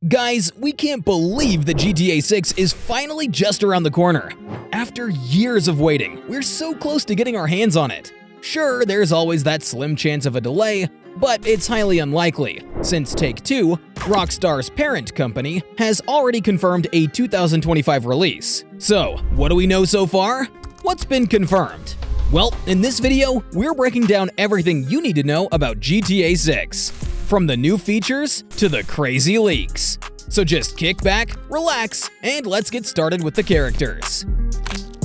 Guys, we can't believe that GTA 6 is finally just around the corner. After years of waiting, we're so close to getting our hands on it. Sure, there's always that slim chance of a delay, but it's highly unlikely, since Take-Two, Rockstar's parent company, has already confirmed a 2025 release. So, what do we know so far? What's been confirmed? Well, in this video, we're breaking down everything you need to know about GTA 6. From the new features to the crazy leaks. So just kick back, relax, and let's get started with the characters.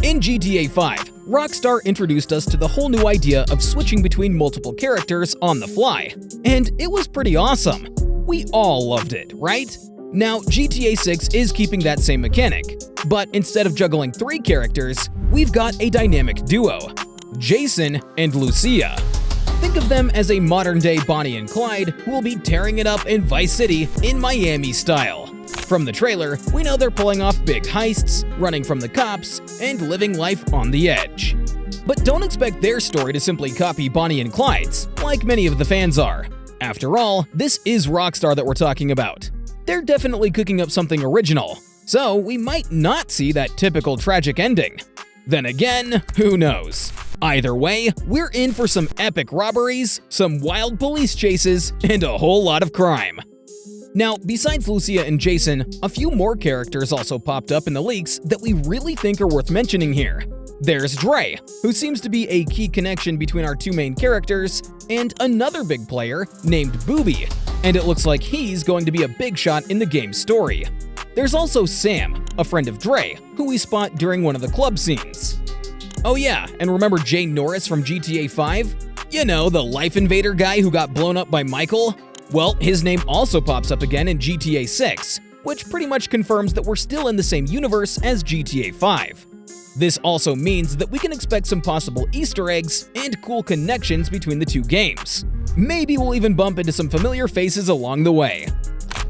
In GTA 5, Rockstar introduced us to the whole new idea of switching between multiple characters on the fly, and it was pretty awesome. We all loved it, right? Now, GTA 6 is keeping that same mechanic, but instead of juggling 3 characters, we've got a dynamic duo, Jason and Lucia. Think of them as a modern-day Bonnie and Clyde who will be tearing it up in Vice City in Miami style. From the trailer, we know they're pulling off big heists, running from the cops, and living life on the edge. But don't expect their story to simply copy Bonnie and Clyde's, like many of the fans are. After all, this is Rockstar that we're talking about. They're definitely cooking up something original, so we might not see that typical tragic ending. Then again, who knows? Either way, we're in for some epic robberies, some wild police chases, and a whole lot of crime. Now, besides Lucia and Jason, a few more characters also popped up in the leaks that we really think are worth mentioning here. There's Dre, who seems to be a key connection between our 2 main characters, and another big player named Booby, and it looks like he's going to be a big shot in the game's story. There's also Sam, a friend of Dre, who we spot during one of the club scenes. Oh yeah, and remember Jay Norris from GTA 5? You know, the Life Invader guy who got blown up by Michael? Well, his name also pops up again in GTA 6, which pretty much confirms that we're still in the same universe as GTA 5. This also means that we can expect some possible Easter eggs and cool connections between the 2 games. Maybe we'll even bump into some familiar faces along the way.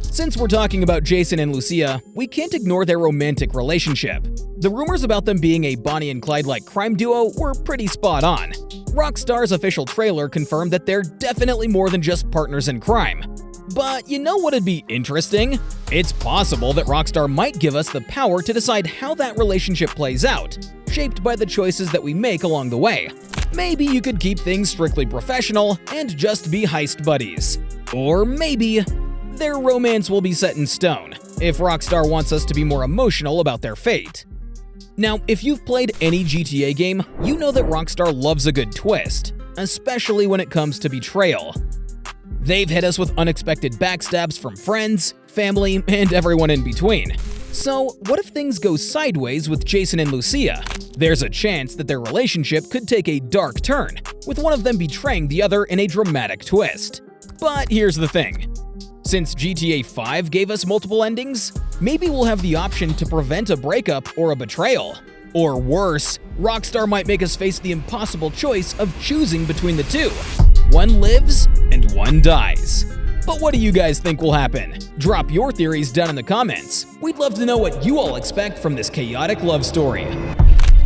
Since we're talking about Jason and Lucia, we can't ignore their romantic relationship. The rumors about them being a Bonnie and Clyde-like crime duo were pretty spot on. Rockstar's official trailer confirmed that they're definitely more than just partners in crime. But you know what'd be interesting? It's possible that Rockstar might give us the power to decide how that relationship plays out, shaped by the choices that we make along the way. Maybe you could keep things strictly professional and just be heist buddies. Or maybe their romance will be set in stone, if Rockstar wants us to be more emotional about their fate. Now, if you've played any GTA game, you know that Rockstar loves a good twist, especially when it comes to betrayal. They've hit us with unexpected backstabs from friends, family, and everyone in between. So, what if things go sideways with Jason and Lucia? There's a chance that their relationship could take a dark turn, with one of them betraying the other in a dramatic twist. But here's the thing. Since GTA 5 gave us multiple endings, maybe we'll have the option to prevent a breakup or a betrayal. Or worse, Rockstar might make us face the impossible choice of choosing between the 2. One lives and one dies. But what do you guys think will happen? Drop your theories down in the comments. We'd love to know what you all expect from this chaotic love story.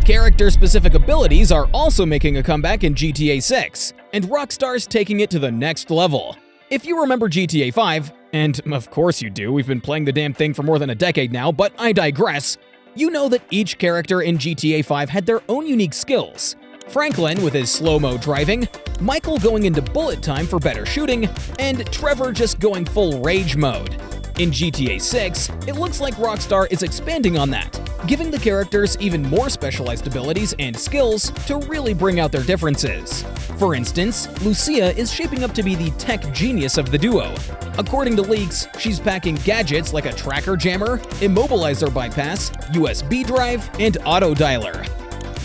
Character-specific abilities are also making a comeback in GTA 6, and Rockstar's taking it to the next level. If you remember GTA 5, and of course you do, we've been playing the damn thing for more than a decade now, but I digress, you know that each character in GTA 5 had their own unique skills. Franklin with his slow-mo driving, Michael going into bullet time for better shooting, and Trevor just going full rage mode. In GTA 6, it looks like Rockstar is expanding on that, giving the characters even more specialized abilities and skills to really bring out their differences. For instance, Lucia is shaping up to be the tech genius of the duo. According to leaks, she's packing gadgets like a tracker jammer, immobilizer bypass, USB drive, and auto dialer.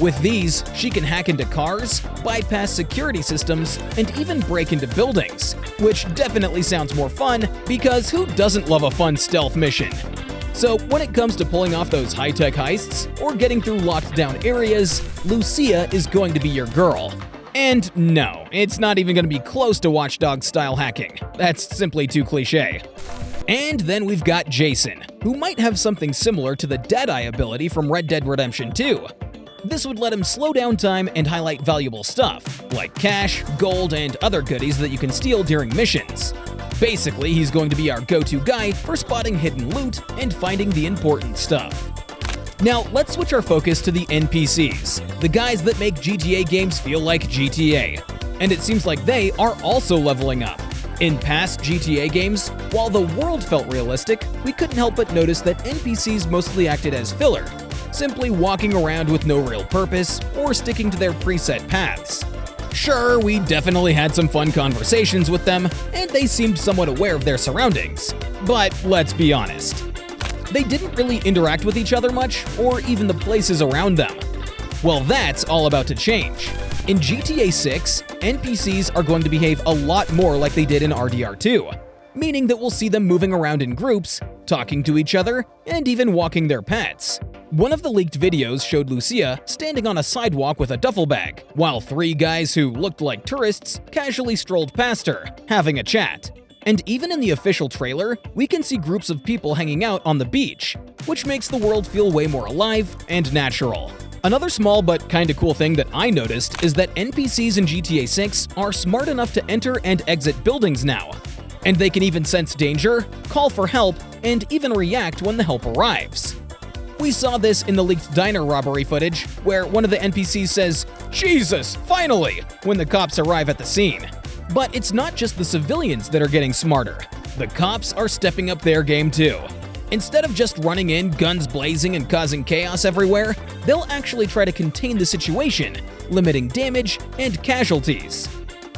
With these, she can hack into cars, bypass security systems, and even break into buildings, which definitely sounds more fun because who doesn't love a fun stealth mission? So when it comes to pulling off those high-tech heists or getting through locked-down areas, Lucia is going to be your girl. And no, it's not even going to be close to Watch Dogs-style hacking. That's simply too cliché. And then we've got Jason, who might have something similar to the Deadeye ability from Red Dead Redemption 2. This would let him slow down time and highlight valuable stuff, like cash, gold, and other goodies that you can steal during missions. Basically, he's going to be our go-to guy for spotting hidden loot and finding the important stuff. Now, let's switch our focus to the NPCs, the guys that make GTA games feel like GTA. And it seems like they are also leveling up. In past GTA games, while the world felt realistic, we couldn't help but notice that NPCs mostly acted as filler, simply walking around with no real purpose or sticking to their preset paths. Sure, we definitely had some fun conversations with them, and they seemed somewhat aware of their surroundings. But let's be honest, they didn't really interact with each other much, or even the places around them. Well, that's all about to change. In GTA 6, NPCs are going to behave a lot more like they did in RDR2, meaning that we'll see them moving around in groups, talking to each other, and even walking their pets. One of the leaked videos showed Lucia standing on a sidewalk with a duffel bag, while 3 guys who looked like tourists casually strolled past her, having a chat. And even in the official trailer, we can see groups of people hanging out on the beach, which makes the world feel way more alive and natural. Another small but kinda cool thing that I noticed is that NPCs in GTA 6 are smart enough to enter and exit buildings now. And they can even sense danger, call for help, and even react when the help arrives. We saw this in the leaked diner robbery footage, where one of the NPCs says, "Jesus, finally!" when the cops arrive at the scene. But it's not just the civilians that are getting smarter. The cops are stepping up their game too. Instead of just running in, guns blazing, and causing chaos everywhere, they'll actually try to contain the situation, limiting damage and casualties.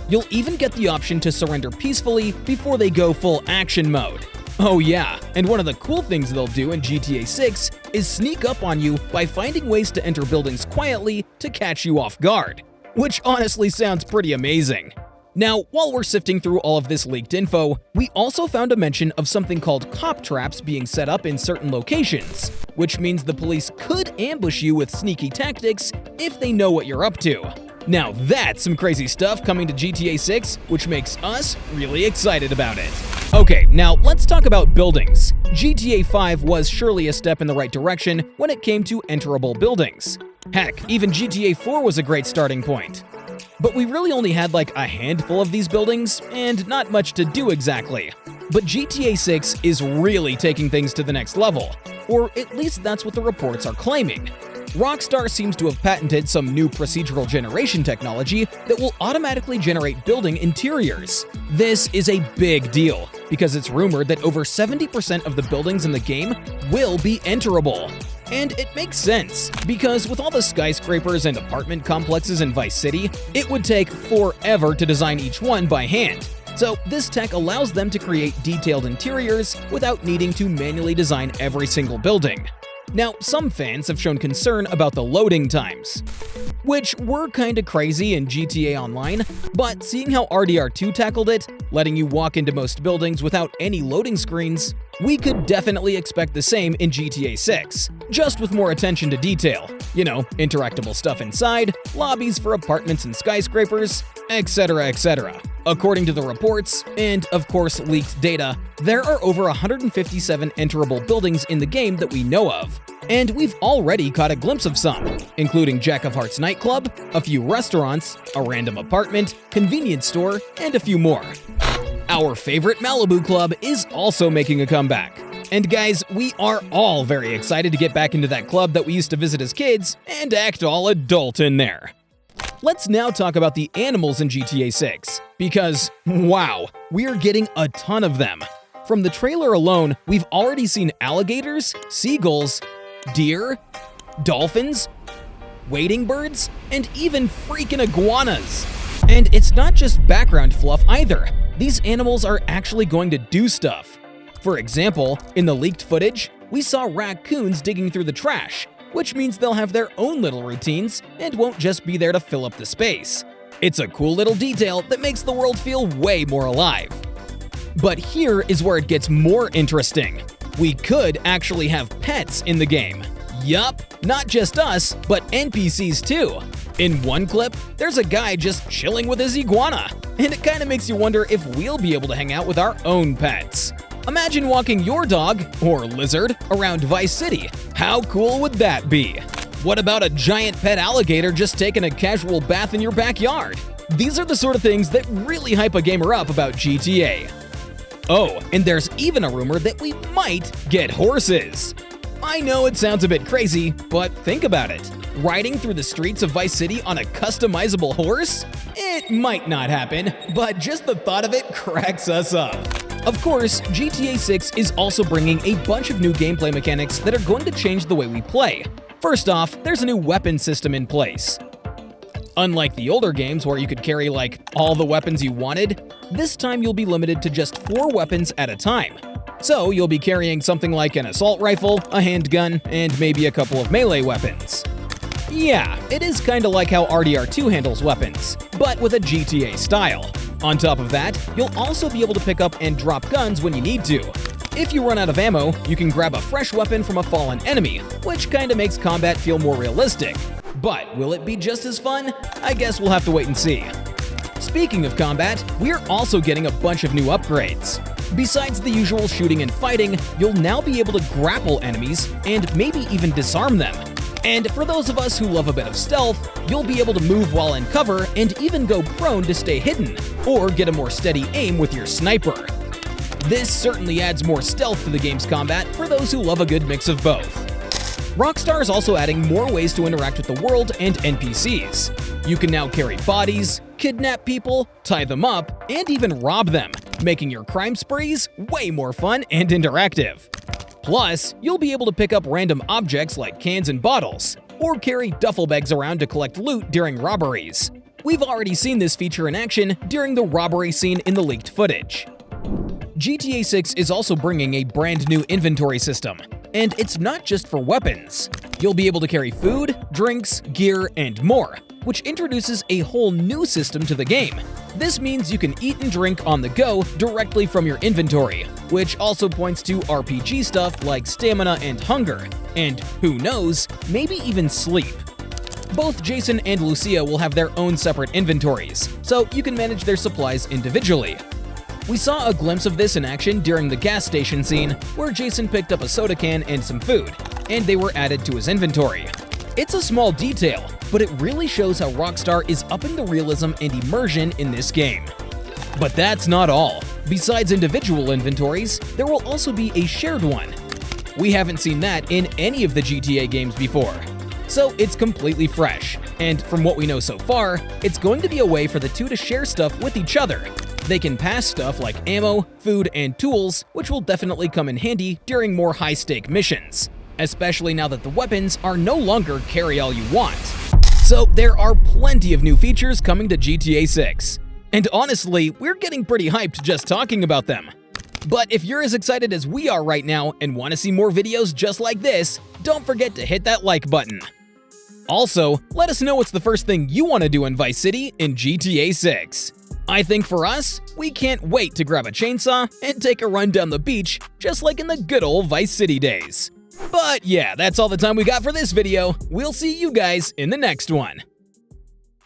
You'll even get the option to surrender peacefully before they go full action mode. Oh yeah, and one of the cool things they'll do in GTA 6 is sneak up on you by finding ways to enter buildings quietly to catch you off guard, which honestly sounds pretty amazing. Now, while we're sifting through all of this leaked info, we also found a mention of something called cop traps being set up in certain locations, which means the police could ambush you with sneaky tactics if they know what you're up to. Now that's some crazy stuff coming to GTA 6, which makes us really excited about it. Okay, now let's talk about buildings. GTA 5 was surely a step in the right direction when it came to enterable buildings. Heck, even GTA 4 was a great starting point. But we really only had like a handful of these buildings, and not much to do exactly. But GTA 6 is really taking things to the next level, or at least that's what the reports are claiming. Rockstar seems to have patented some new procedural generation technology that will automatically generate building interiors. This is a big deal, because it's rumored that over 70% of the buildings in the game will be enterable. And it makes sense, because with all the skyscrapers and apartment complexes in Vice City, it would take forever to design each one by hand. So this tech allows them to create detailed interiors without needing to manually design every single building. Now, some fans have shown concern about the loading times, which were kinda crazy in GTA Online, but seeing how RDR2 tackled it, letting you walk into most buildings without any loading screens, we could definitely expect the same in GTA 6, just with more attention to detail. You know, interactable stuff inside, lobbies for apartments and skyscrapers, etc., etc. According to the reports, and of course leaked data, there are over 157 enterable buildings in the game that we know of. And we've already caught a glimpse of some, including Jack of Hearts nightclub, a few restaurants, a random apartment, convenience store, and a few more. Our favorite Malibu club is also making a comeback. And guys, we are all very excited to get back into that club that we used to visit as kids and act all adult in there. Let's now talk about the animals in GTA 6, because wow, we are getting a ton of them. From the trailer alone, we've already seen alligators, seagulls, deer, dolphins, wading birds, and even freaking iguanas. And it's not just background fluff either. These animals are actually going to do stuff. For example, in the leaked footage, we saw raccoons digging through the trash, which means they'll have their own little routines and won't just be there to fill up the space. It's a cool little detail that makes the world feel way more alive. But here is where it gets more interesting. We could actually have pets in the game. Yup, not just us, but NPCs too. In one clip, there's a guy just chilling with his iguana, and it kinda makes you wonder if we'll be able to hang out with our own pets. Imagine walking your dog, or lizard, around Vice City. How cool would that be? What about a giant pet alligator just taking a casual bath in your backyard? These are the sort of things that really hype a gamer up about GTA. Oh, and there's even a rumor that we might get horses. I know it sounds a bit crazy, but think about it. Riding through the streets of Vice City on a customizable horse? It might not happen, but just the thought of it cracks us up. Of course, GTA 6 is also bringing a bunch of new gameplay mechanics that are going to change the way we play. First off, there's a new weapon system in place. Unlike the older games where you could carry like all the weapons you wanted, this time you'll be limited to just 4 weapons at a time. So you'll be carrying something like an assault rifle, a handgun, and maybe a couple of melee weapons. Yeah, it is kinda like how RDR2 handles weapons, but with a GTA style. On top of that, you'll also be able to pick up and drop guns when you need to. If you run out of ammo, you can grab a fresh weapon from a fallen enemy, which kinda makes combat feel more realistic. But will it be just as fun? I guess we'll have to wait and see. Speaking of combat, we're also getting a bunch of new upgrades. Besides the usual shooting and fighting, you'll now be able to grapple enemies and maybe even disarm them. And for those of us who love a bit of stealth, you'll be able to move while in cover and even go prone to stay hidden, or get a more steady aim with your sniper. This certainly adds more stealth to the game's combat for those who love a good mix of both. Rockstar is also adding more ways to interact with the world and NPCs. You can now carry bodies, kidnap people, tie them up, and even rob them, making your crime sprees way more fun and interactive. Plus, you'll be able to pick up random objects like cans and bottles, or carry duffel bags around to collect loot during robberies. We've already seen this feature in action during the robbery scene in the leaked footage. GTA 6 is also bringing a brand new inventory system, and it's not just for weapons. You'll be able to carry food, drinks, gear, and more, which introduces a whole new system to the game. This means you can eat and drink on the go directly from your inventory, which also points to RPG stuff like stamina and hunger, and who knows, maybe even sleep. Both Jason and Lucia will have their own separate inventories, so you can manage their supplies individually. We saw a glimpse of this in action during the gas station scene, where Jason picked up a soda can and some food, and they were added to his inventory. It's a small detail, but it really shows how Rockstar is upping the realism and immersion in this game. But that's not all. Besides individual inventories, there will also be a shared one. We haven't seen that in any of the GTA games before. So it's completely fresh, and from what we know so far, it's going to be a way for the two to share stuff with each other. They can pass stuff like ammo, food, and tools, which will definitely come in handy during more high-stake missions, especially now that the weapons are no longer carry all you want. So there are plenty of new features coming to GTA 6. And honestly, we're getting pretty hyped just talking about them. But if you're as excited as we are right now and want to see more videos just like this, don't forget to hit that like button. Also, let us know what's the first thing you want to do in Vice City in GTA 6. I think for us, we can't wait to grab a chainsaw and take a run down the beach just like in the good old Vice City days. But yeah, that's all the time we got for this video. We'll see you guys in the next one.